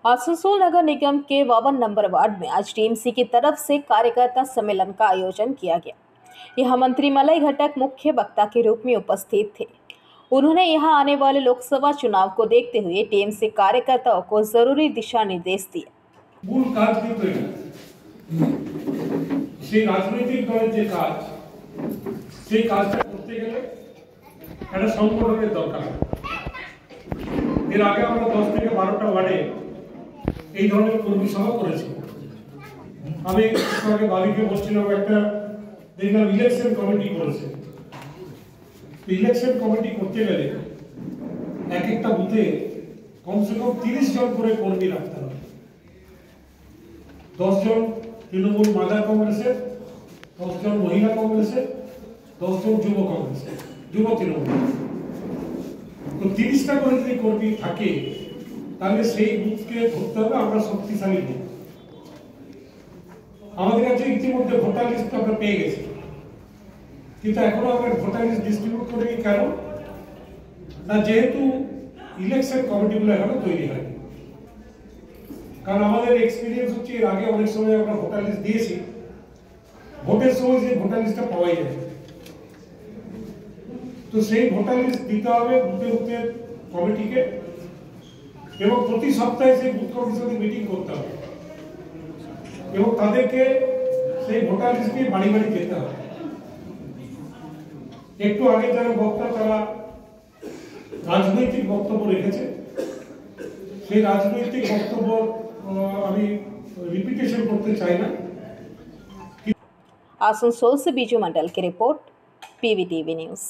आसनसोल नगर निगम के 52 number ward में आज टीएमसी की तरफ से कार्यकर्ता सम्मेलन का आयोजन किया गया। यहाँ मंत्री मलय घटक मुख्य वक्ता के रूप में उपस्थित थे। उन्होंने यहाँ आने वाले लोकसभा चुनाव को देखते हुए टीएमसी कार्यकर्ताओं को जरूरी दिशा निर्देश दिए। এর আগে আমরা 10 থেকে 12টা ওয়ার্ডে এই ধরনের কর্মী সভা করেছি। আমি আগে বালিকে বলছিলাম একটা দেখলাম ইলেকশন কমিটি করেছে। ইলেকশন কমিটি করতে গেলে এক একটা বুথে কমসে কম 30 জন করে কর্মী রাখতে হবে। 10 জন তৃণমূল মাদার কংগ্রেসের, 10 জন মহিলা কংগ্রেসের, 10 জন যুব কংগ্রেসের, যুব তৃণমূল। তো 30টা করে যদি কর্মী থাকে তাহলে সেই বুথকে ধরতে হবে আমরা শক্তিশালী বুথ। আমাদের কাছে ইতিমধ্যে ভোটার লিস্ট আমরা পেয়ে গেছি, কিন্তু এখনো আমরা ভোটার লিস্ট ডিস্ট্রিবিউট করিনি। কেন না, যেহেতু ইলেকশন কমিটিগুলো এখনো তৈরি হয়নি। কারণ আমাদের এক্সপিরিয়েন্স হচ্ছে এর আগে অনেক সময় আমরা ভোটার লিস্ট দিয়েছি, ভোটের সময় যে ভোটার লিস্টটা পাওয়াই যায়। তো সেই ভোটার লিস্ট দিতে হবে বুথে বুথে কমিটিকে, এবং প্রতি সপ্তাহে সেই বুথ কমিটির সাথে মিটিং করতে হবে এবং তাদেরকে সেই ভোটার লিস্ট নিয়ে বাড়ি বাড়ি যেতে হবে। একটু আগে যারা বক্তা তারা রাজনৈতিক বক্তব্য রেখেছে, সেই রাজনৈতিক বক্তব্য আমি রিপিটেশন করতে চাই না। आसनसोल से बीजू मंडल की रिपोर्ट, पीवीटीवी न्यूज़।